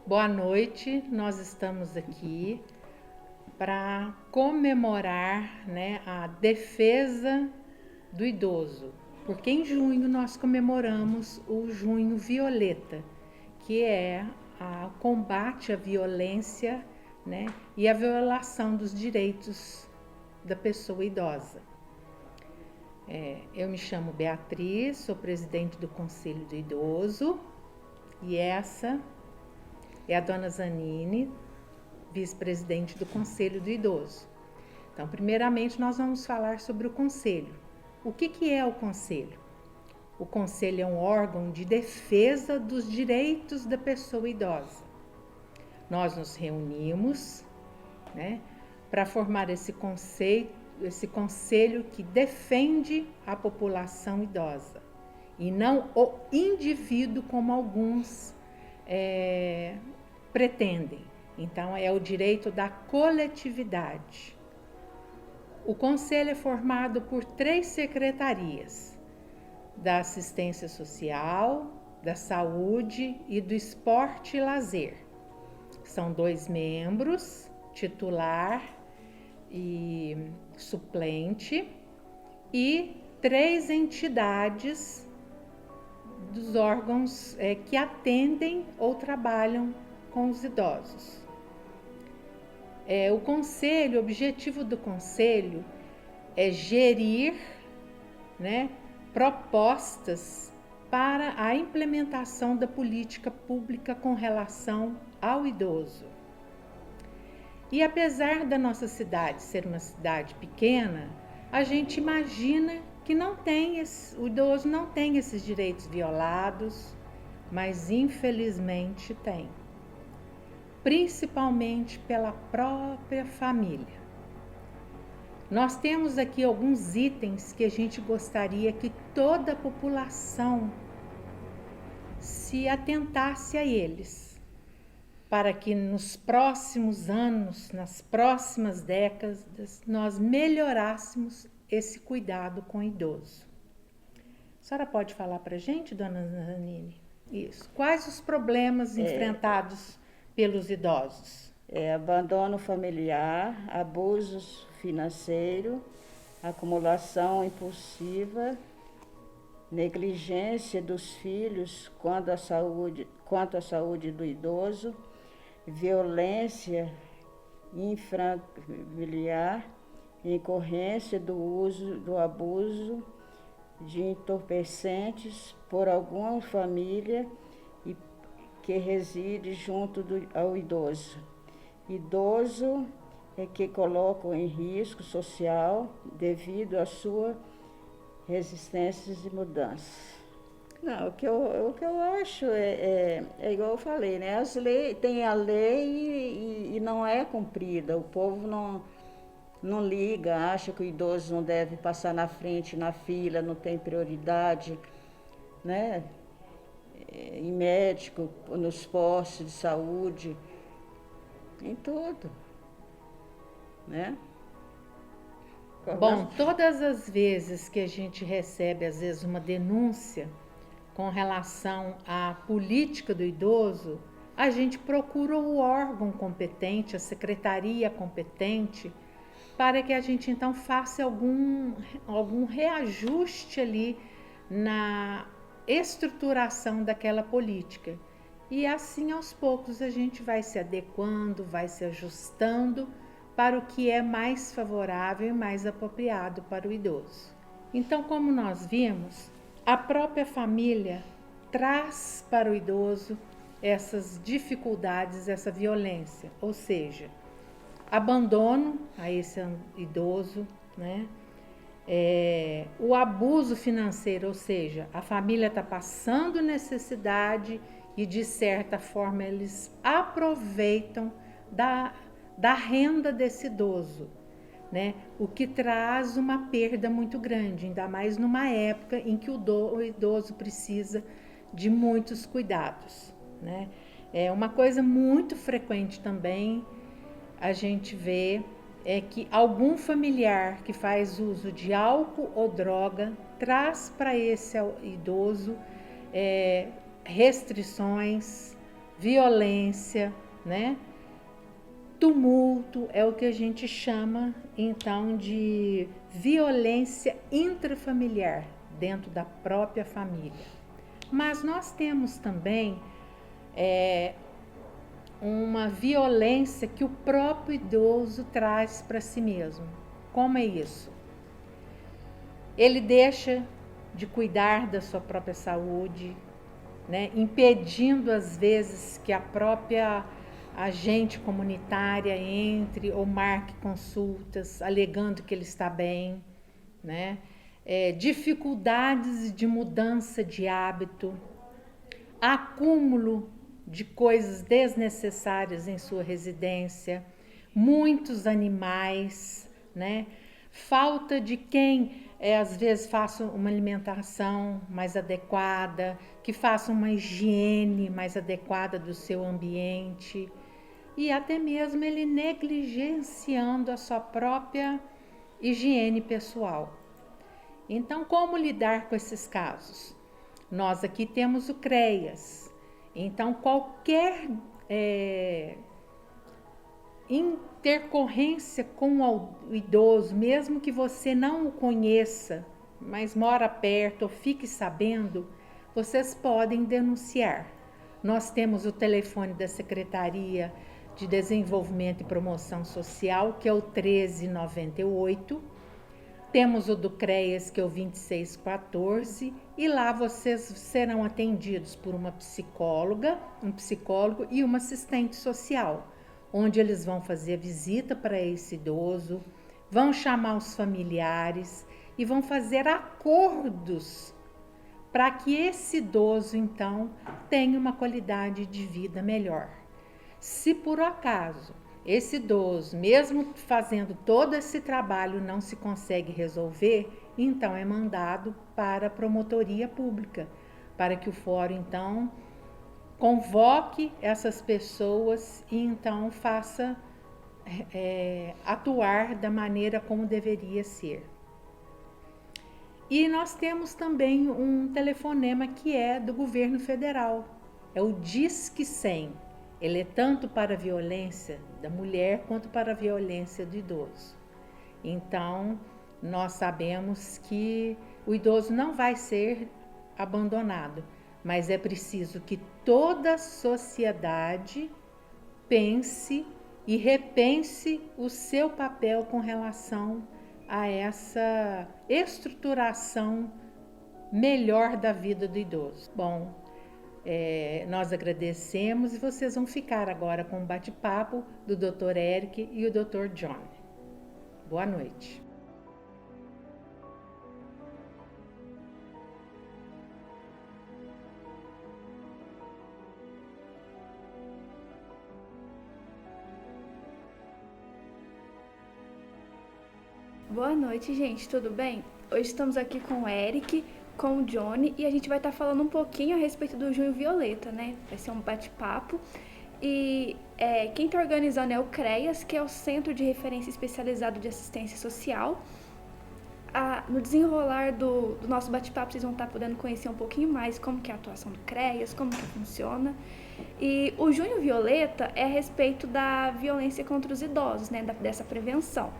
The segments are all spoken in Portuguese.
Boa noite, nós estamos aqui para comemorar, a defesa do idoso, porque em junho nós comemoramos o Junho Violeta, que é o combate à violência, e a violação dos direitos da pessoa idosa. Eu me chamo Beatriz, sou presidente do Conselho do Idoso e essa é a dona Zanine, vice-presidente do Conselho do Idoso. Então, primeiramente, nós vamos falar sobre o Conselho. O que é o Conselho? O Conselho é um órgão de defesa dos direitos da pessoa idosa. Nós nos reunimos, para formar esse conselho que defende a população idosa e não o indivíduo como alguns pretendem. Então, é o direito da coletividade. O conselho é formado por 3 secretarias: da assistência social, da saúde e do esporte e lazer. São 2 membros, titular e suplente, e 3 entidades dos órgãos que atendem ou trabalham com os idosos. O objetivo do conselho é gerir, propostas para a implementação da política pública com relação ao idoso. E apesar da nossa cidade ser uma cidade pequena, a gente imagina que o idoso não tem esses direitos violados, mas infelizmente tem. Principalmente pela própria família. Nós temos aqui alguns itens que a gente gostaria que toda a população se atentasse a eles, para que nos próximos anos, nas próximas décadas, nós melhorássemos esse cuidado com o idoso. A senhora pode falar para a gente, dona Zanine? Isso. Quais os problemas enfrentados pelos idosos? Abandono familiar, abusos financeiro, acumulação impulsiva, negligência dos filhos quanto à saúde do idoso, violência intrafamiliar, incorrência do abuso de entorpecentes por alguma família que reside junto ao idoso. Idoso que colocam em risco social devido à sua resistências e mudanças. Não, o que eu acho é igual eu falei, né? Tem a lei e não é cumprida. O povo não liga, acha que o idoso não deve passar na frente, na fila, não tem prioridade, né? Em médico, nos postos de saúde, em tudo, né? Bom, todas as vezes que a gente recebe, às vezes, uma denúncia com relação à política do idoso, a gente procura o órgão competente, a secretaria competente, para que a gente então faça algum reajuste ali na estruturação daquela política. E assim, aos poucos, a gente vai se adequando, vai se ajustando para o que é mais favorável e mais apropriado para o idoso. Então, como nós vimos, a própria família traz para o idoso essas dificuldades, essa violência, ou seja, abandono a esse idoso, o abuso financeiro, ou seja, a família está passando necessidade e de certa forma eles aproveitam da renda desse idoso, o que traz uma perda muito grande, ainda mais numa época em que o idoso precisa de muitos cuidados. É uma coisa muito frequente também, a gente vê que algum familiar que faz uso de álcool ou droga traz para esse idoso restrições, violência, né? Tumulto é o que a gente chama então de violência intrafamiliar dentro da própria família. Mas nós temos também uma violência que o próprio idoso traz para si mesmo. Como é isso? Ele deixa de cuidar da sua própria saúde, né? Impedindo às vezes que a própria agente comunitária entre ou marque consultas, alegando que ele está bem, né? Dificuldades de mudança de hábito, acúmulo de coisas desnecessárias em sua residência, muitos animais, né? Falta de quem às vezes faça uma alimentação mais adequada, que faça uma higiene mais adequada do seu ambiente e até mesmo ele negligenciando a sua própria higiene pessoal. Então, como lidar com esses casos? Nós aqui temos o CREAS. Então, qualquer intercorrência com o idoso, mesmo que você não o conheça, mas mora perto ou fique sabendo, vocês podem denunciar. Nós temos o telefone da Secretaria de Desenvolvimento e Promoção Social, que é o 1398. Temos o do CREAS, que é o 2614, e lá vocês serão atendidos por uma psicóloga, um psicólogo e uma assistente social, onde eles vão fazer a visita para esse idoso, vão chamar os familiares e vão fazer acordos para que esse idoso, então, tenha uma qualidade de vida melhor. Se por acaso esse idoso, mesmo fazendo todo esse trabalho, não se consegue resolver, então é mandado para a promotoria pública, para que o fórum, então, convoque essas pessoas e então faça atuar da maneira como deveria ser. E nós temos também um telefonema que é do governo federal, é o Disque 100. Ele é tanto para a violência da mulher quanto para a violência do idoso. Então, nós sabemos que o idoso não vai ser abandonado, mas é preciso que toda a sociedade pense e repense o seu papel com relação a essa estruturação melhor da vida do idoso. Bom, nós agradecemos e vocês vão ficar agora com o bate-papo do Dr. Eric e o Dr. John. Boa noite. Boa noite, gente, tudo bem? Hoje estamos aqui com o Eric, com o Johnny e a gente vai estar falando um pouquinho a respeito do Junho Violeta, né? Vai ser um bate-papo e quem está organizando é o CREAS, que é o Centro de Referência Especializado de Assistência Social. No desenrolar do nosso bate-papo, vocês vão estar podendo conhecer um pouquinho mais como que é a atuação do CREAS, como que funciona. E o Junho Violeta é a respeito da violência contra os idosos, né? Dessa prevenção.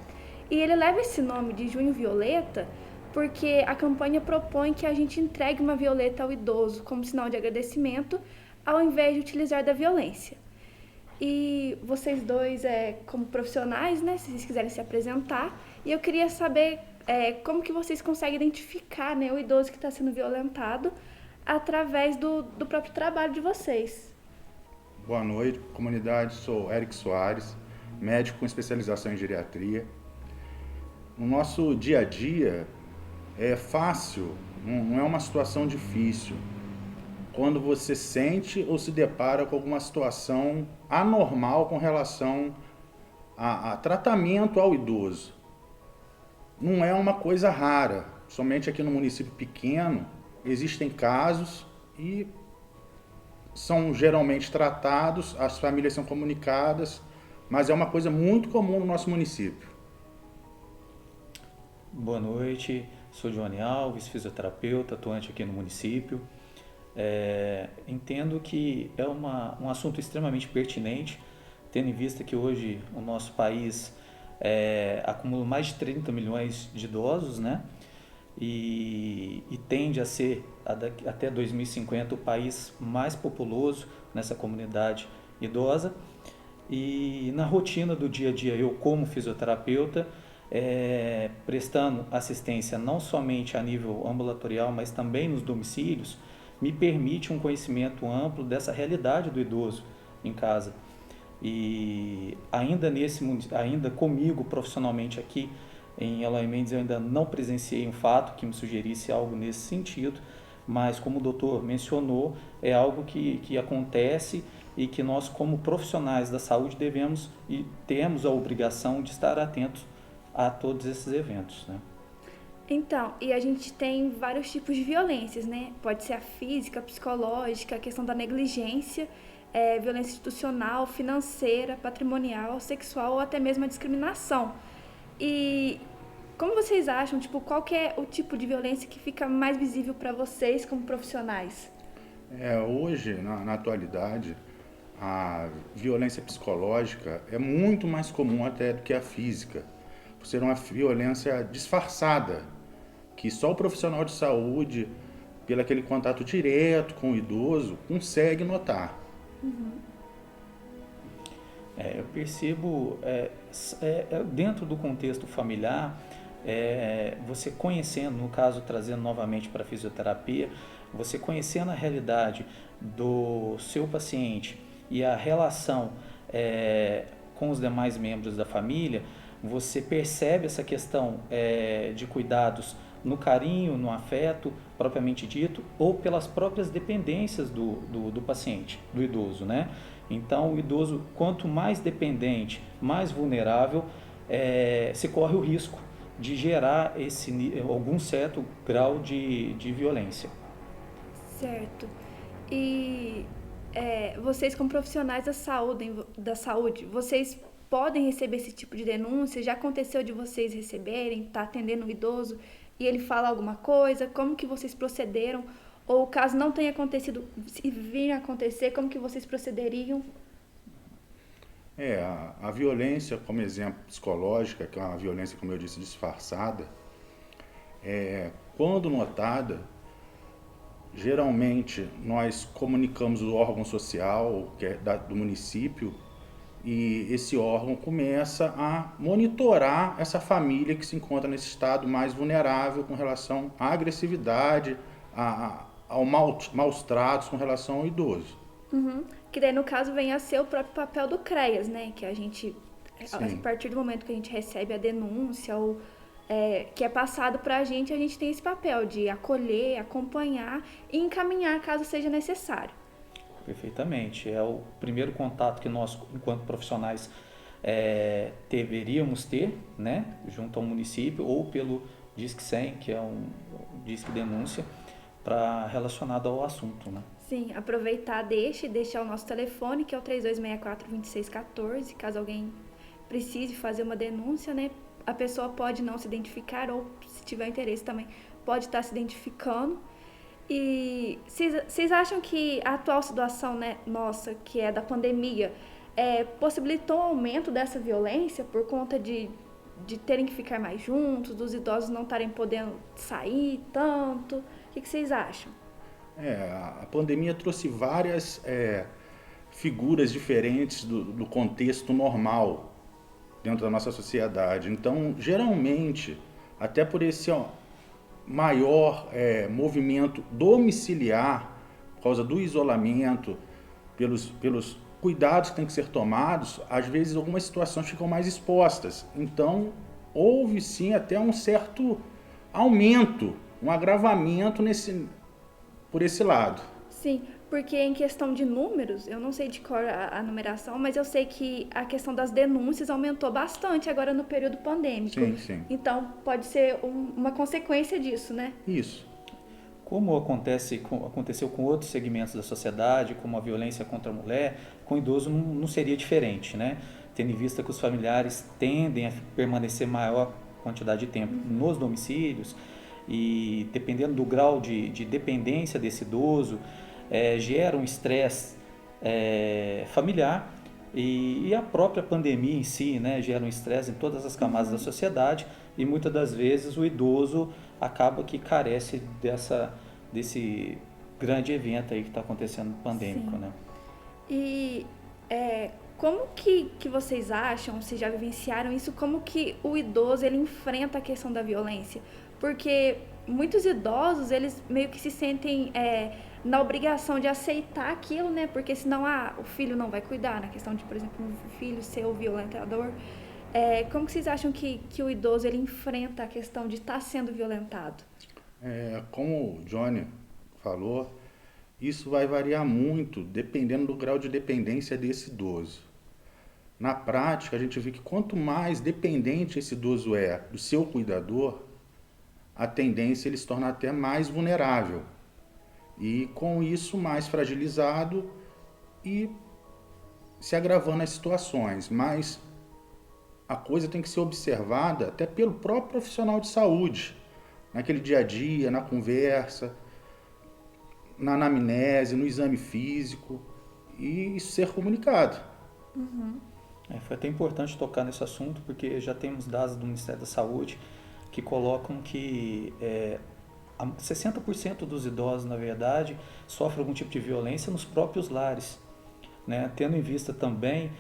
E ele leva esse nome de Junho Violeta porque a campanha propõe que a gente entregue uma violeta ao idoso como sinal de agradecimento, ao invés de utilizar da violência. E vocês dois, como profissionais, né, se vocês quiserem se apresentar, e eu queria saber como que vocês conseguem identificar, né, o idoso que está sendo violentado através do próprio trabalho de vocês. Boa noite, comunidade. Sou Eric Soares, médico com especialização em geriatria. No nosso dia a dia é fácil, não é uma situação difícil. Quando você sente ou se depara com alguma situação anormal com relação a tratamento ao idoso. Não é uma coisa rara, somente aqui no município pequeno existem casos e são geralmente tratados, as famílias são comunicadas, mas é uma coisa muito comum no nosso município. Boa noite, sou Johnny Alves, fisioterapeuta, atuante aqui no município. Entendo que é um assunto extremamente pertinente, tendo em vista que hoje o nosso país acumula mais de 30 milhões de idosos, né? E tende a ser, até 2050, o país mais populoso nessa comunidade idosa. E na rotina do dia a dia, eu como fisioterapeuta, prestando assistência não somente a nível ambulatorial, mas também nos domicílios, me permite um conhecimento amplo dessa realidade do idoso em casa. E ainda comigo profissionalmente aqui em Eloy Mendes, eu ainda não presenciei um fato que me sugerisse algo nesse sentido, mas como o doutor mencionou, é algo que acontece e que nós, como profissionais da saúde, devemos e temos a obrigação de estar atentos a todos esses eventos, né? Então, e a gente tem vários tipos de violências, né? Pode ser a física, a psicológica, a questão da negligência, violência institucional, financeira, patrimonial, sexual ou até mesmo a discriminação. E como vocês acham, tipo, qual que é o tipo de violência que fica mais visível para vocês como profissionais? Hoje, na atualidade, a violência psicológica é muito mais comum até do que a física, por ser uma violência disfarçada, que só o profissional de saúde, pelo aquele contato direto com o idoso, consegue notar. Eu percebo, dentro do contexto familiar, você conhecendo, no caso, trazendo novamente para a fisioterapia, você conhecendo a realidade do seu paciente e a relação com os demais membros da família, você percebe essa questão de cuidados no carinho, no afeto, propriamente dito, ou pelas próprias dependências do paciente, do idoso, né? Então, o idoso, quanto mais dependente, mais vulnerável, se corre o risco de gerar algum certo grau de violência. Certo. E vocês, como profissionais da saúde, vocês podem receber esse tipo de denúncia? Já aconteceu de vocês receberem, tá atendendo um idoso e ele fala alguma coisa? Como que vocês procederam? Ou caso não tenha acontecido, se vir a acontecer, como que vocês procederiam? A violência, como exemplo psicológica, que é uma violência, como eu disse, disfarçada, quando notada, geralmente nós comunicamos o órgão social, que é do município, e esse órgão começa a monitorar essa família que se encontra nesse estado mais vulnerável com relação à agressividade, ao maus tratos com relação ao idoso. Que daí, no caso, vem a ser o próprio papel do CREAS, né? Que a gente, a partir do momento que a gente recebe a denúncia ou que é passado para a gente tem esse papel de acolher, acompanhar e encaminhar caso seja necessário. Perfeitamente. É o primeiro contato que nós, enquanto profissionais, deveríamos ter, né, junto ao município ou pelo Disque 100, que é um Disque Denúncia, relacionado ao assunto, né? Sim, aproveitar, deixar o nosso telefone, que é o 3264-2614, caso alguém precise fazer uma denúncia, né? A pessoa pode não se identificar ou, se tiver interesse também, pode estar se identificando. E vocês acham que a atual situação, né, nossa, que é da pandemia, possibilitou um aumento dessa violência por conta de terem que ficar mais juntos, dos idosos não estarem podendo sair tanto? O que vocês acham? A pandemia trouxe várias figuras diferentes do contexto normal dentro da nossa sociedade. Então, geralmente, até por esse maior movimento domiciliar, por causa do isolamento, pelos cuidados que têm que ser tomados, às vezes algumas situações ficam mais expostas. Então, houve sim até um certo aumento, um agravamento por esse lado. Sim, porque em questão de números, eu não sei de cor a numeração, mas eu sei que a questão das denúncias aumentou bastante agora no período pandêmico. Sim. Então, pode ser uma consequência disso, né? Isso. Como aconteceu com outros segmentos da sociedade, como a violência contra a mulher, com o idoso não seria diferente, né? Tendo em vista que os familiares tendem a permanecer maior quantidade de tempo nos domicílios, e dependendo do grau de dependência desse idoso, gera um estresse familiar e a própria pandemia em si, né, gera um estresse em todas as camadas da sociedade e muitas das vezes o idoso acaba que carece desse grande evento aí que está acontecendo pandêmico, Sim. né? E como que vocês acham, se já vivenciaram isso, como que o idoso ele enfrenta a questão da violência? Porque muitos idosos, eles meio que se sentem na obrigação de aceitar aquilo, né? Porque senão o filho não vai cuidar, na questão de, por exemplo, um filho ser o violentador. Como que vocês acham que o idoso ele enfrenta a questão de estar sendo violentado? Como o Johnny falou, isso vai variar muito dependendo do grau de dependência desse idoso. Na prática, a gente vê que quanto mais dependente esse idoso é do seu cuidador, a tendência é ele se tornar até mais vulnerável. E com isso, mais fragilizado e se agravando as situações. Mas a coisa tem que ser observada até pelo próprio profissional de saúde, naquele dia a dia, na conversa, na anamnese, no exame físico, e isso ser comunicado. Foi até importante tocar nesse assunto, porque já temos dados do Ministério da Saúde que colocam que 60% dos idosos, na verdade, sofrem algum tipo de violência nos próprios lares, né? Tendo em vista também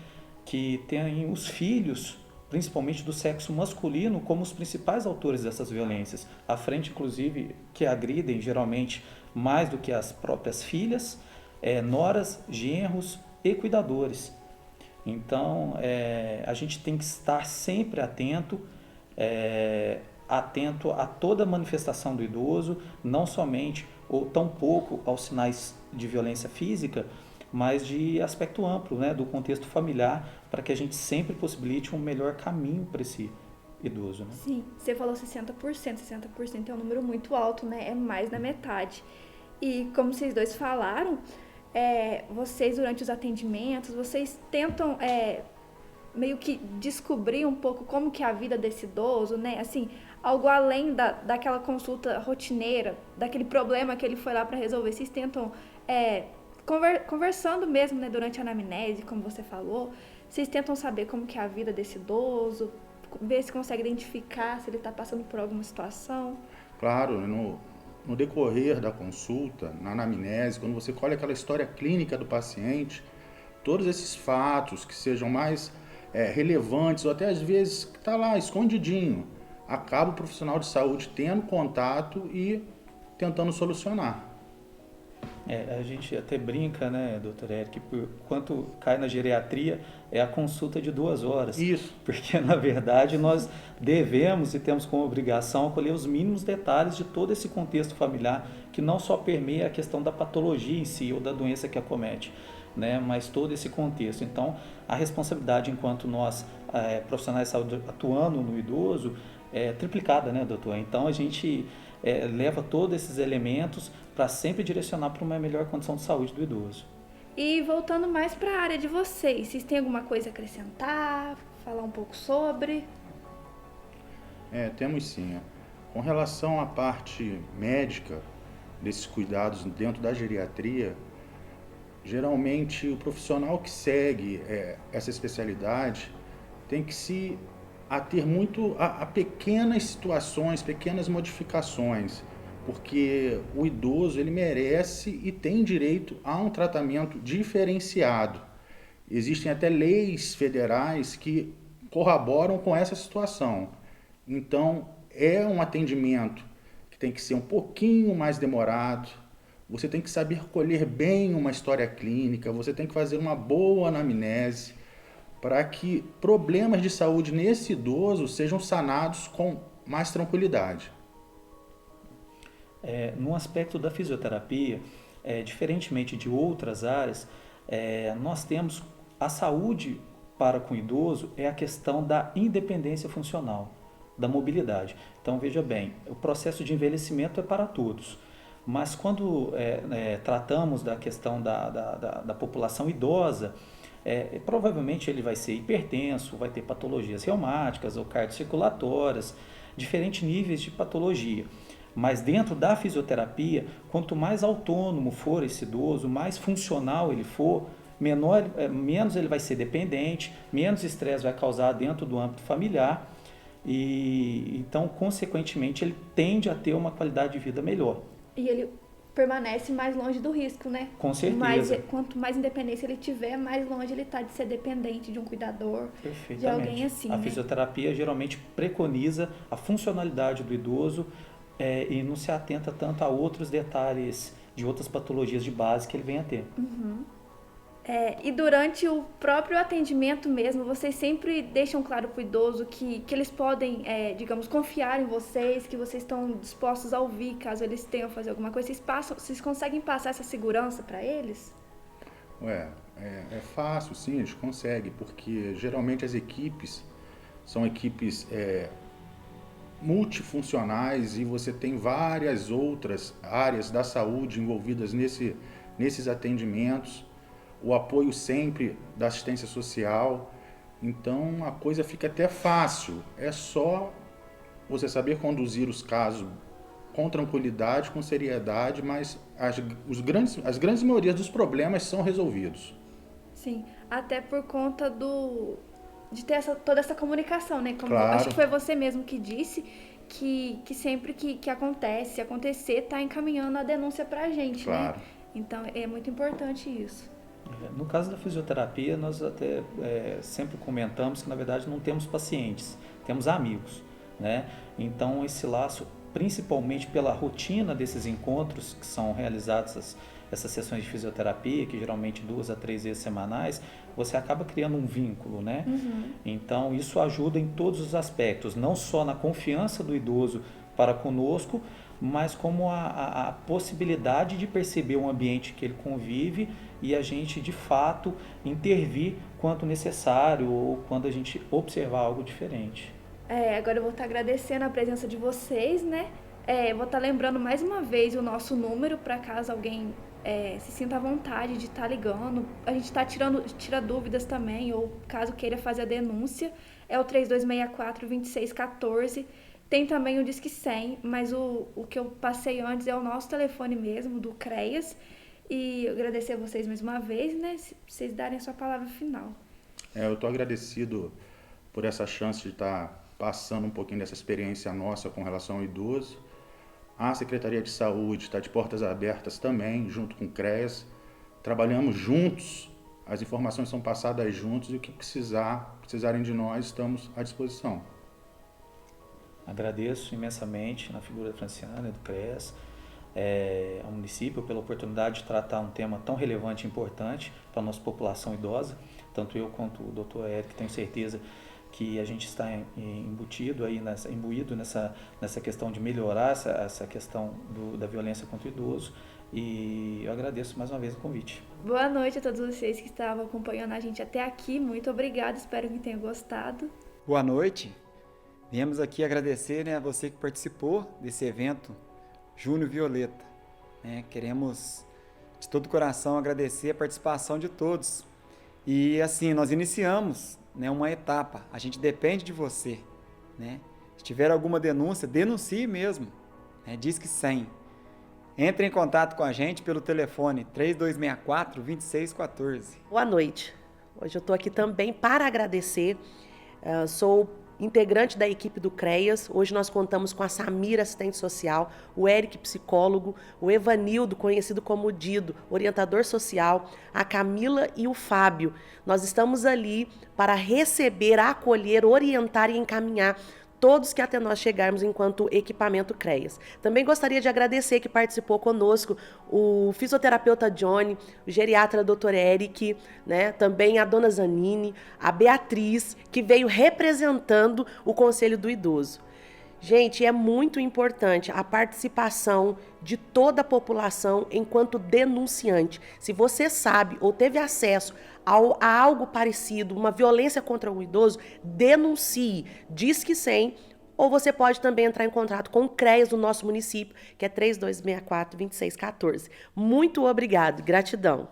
que tem os filhos, principalmente do sexo masculino, como os principais autores dessas violências, à frente, inclusive, que agridem geralmente mais do que as próprias filhas, noras, genros e cuidadores. Então, a gente tem que estar sempre atento a toda manifestação do idoso, não somente ou tampouco aos sinais de violência física, mas de aspecto amplo, né, do contexto familiar, para que a gente sempre possibilite um melhor caminho para esse idoso. Né? Sim, você falou 60%, 60% é um número muito alto, né? É mais da metade. E como vocês dois falaram, vocês durante os atendimentos, vocês tentam meio que descobrir um pouco como que é a vida desse idoso, né? Assim, algo além daquela consulta rotineira, daquele problema que ele foi lá para resolver. Vocês tentam, conversando mesmo, né, durante a anamnese, como você falou, vocês tentam saber como que é a vida desse idoso, ver se consegue identificar se ele está passando por alguma situação. Claro, no decorrer da consulta, na anamnese, quando você colhe aquela história clínica do paciente, todos esses fatos que sejam mais relevantes, ou até às vezes que está lá escondidinho, acaba o profissional de saúde tendo contato e tentando solucionar. A gente até brinca, né, doutor Eric, por quanto cai na geriatria é a consulta de 2 horas. Isso. Porque, na verdade, nós devemos e temos como obrigação acolher os mínimos detalhes de todo esse contexto familiar, que não só permeia a questão da patologia em si ou da doença que acomete, né, mas todo esse contexto. Então, a responsabilidade enquanto nós, profissionais de saúde, atuando no idoso, é triplicada, né, doutor? Então, a gente leva todos esses elementos para sempre direcionar para uma melhor condição de saúde do idoso. E voltando mais para a área de vocês têm alguma coisa a acrescentar, falar um pouco sobre? Temos sim. Com relação à parte médica desses cuidados dentro da geriatria, geralmente o profissional que segue essa especialidade tem que se ater muito a pequenas situações, pequenas modificações, porque o idoso ele merece e tem direito a um tratamento diferenciado. Existem até leis federais que corroboram com essa situação. Então, é um atendimento que tem que ser um pouquinho mais demorado, você tem que saber colher bem uma história clínica, você tem que fazer uma boa anamnese, para que problemas de saúde nesse idoso sejam sanados com mais tranquilidade. No aspecto da fisioterapia, diferentemente de outras áreas, nós temos a saúde para com o idoso é a questão da independência funcional, da mobilidade. Então, veja bem, o processo de envelhecimento é para todos, mas quando tratamos da questão da população idosa, provavelmente ele vai ser hipertenso, vai ter patologias reumáticas ou cardiocirculatórias, diferentes níveis de patologia. Mas dentro da fisioterapia, quanto mais autônomo for esse idoso, mais funcional ele for, menos ele vai ser dependente, menos estresse vai causar dentro do âmbito familiar e então, consequentemente, ele tende a ter uma qualidade de vida melhor. E ele permanece mais longe do risco, né? Com certeza. Quanto mais independência ele tiver, mais longe ele está de ser dependente de um cuidador, de alguém assim, A né? fisioterapia geralmente preconiza a funcionalidade do idoso e não se atenta tanto a outros detalhes de outras patologias de base que ele venha a ter. E durante o próprio atendimento mesmo, vocês sempre deixam claro para o idoso que eles podem, digamos, confiar em vocês, que vocês estão dispostos a ouvir caso eles tenham que fazer alguma coisa. Vocês conseguem passar essa segurança para eles? É fácil, sim, a gente consegue, porque geralmente as equipes são equipes multifuncionais e você tem várias outras áreas da saúde envolvidas nesses atendimentos. O apoio sempre da assistência social, então a coisa fica até fácil. É só você saber conduzir os casos com tranquilidade, com seriedade, mas as grandes maiorias dos problemas são resolvidos. Sim, até por conta de ter toda essa comunicação, né? Como Claro. acho que foi você mesmo que disse que sempre que acontecer, tá encaminhando a denúncia pra gente, Claro. né? Então é muito importante isso. No caso da fisioterapia, nós até sempre comentamos que, na verdade, não temos pacientes, temos amigos, né? Então, esse laço, principalmente pela rotina desses encontros que são realizados, essas sessões de fisioterapia, que geralmente 2 a 3 vezes semanais, você acaba criando um vínculo, né? Então, isso ajuda em todos os aspectos, não só na confiança do idoso para conosco, mas como a possibilidade de perceber o ambiente que ele convive e a gente, de fato, intervir quanto necessário ou quando a gente observar algo diferente. Agora eu vou estar agradecendo a presença de vocês, né? Vou estar lembrando mais uma vez o nosso número para caso alguém se sinta à vontade de estar ligando. A gente tira dúvidas também, ou caso queira fazer a denúncia, é o 3264-2614. Tem também o Disque 100, mas o que eu passei antes é o nosso telefone mesmo, do CREAS. E agradecer a vocês mais uma vez, né? Se vocês darem a sua palavra final. Eu estou agradecido por essa chance de estar passando um pouquinho dessa experiência nossa com relação ao idoso. A Secretaria de Saúde está de portas abertas também, junto com o CREAS. Trabalhamos juntos, as informações são passadas juntos e o que precisarem de nós, estamos à disposição. Agradeço imensamente na figura da Franciana e do CREAS, ao município pela oportunidade de tratar um tema tão relevante e importante para a nossa população idosa. Tanto eu quanto o Dr. Éric tenho certeza que a gente está imbuído nessa questão de melhorar essa questão da violência contra o idoso. E eu agradeço mais uma vez o convite. Boa noite a todos vocês que estavam acompanhando a gente até aqui. Muito obrigada, espero que tenham gostado. Boa noite. Viemos aqui agradecer, a você que participou desse evento Junho Violeta. Queremos de todo o coração agradecer a participação de todos. E assim, nós iniciamos uma etapa. A gente depende de você. Se tiver alguma denúncia, denuncie mesmo. Disque 100. Entre em contato com a gente pelo telefone 3264-2614. Boa noite. Hoje eu estou aqui também para agradecer. Sou integrante da equipe do CREAS. Hoje nós contamos com a Samira, assistente social, o Éric, psicólogo, o Evanildo, conhecido como Dido, orientador social, a Camila e o Fábio. Nós estamos ali para receber, acolher, orientar e encaminhar todos que até nós chegarmos enquanto equipamento CREAS. Também gostaria de agradecer que participou conosco o fisioterapeuta Johnny, o geriatra Dr. Eric, também a dona Zanini, a Beatriz, que veio representando o Conselho do Idoso. Gente, é muito importante a participação de toda a população enquanto denunciante. Se você sabe ou teve acesso a algo parecido, uma violência contra o idoso, denuncie, Disque 100, ou você pode também entrar em contato com o CREAS do nosso município, que é 3264-2614. Muito obrigado, gratidão.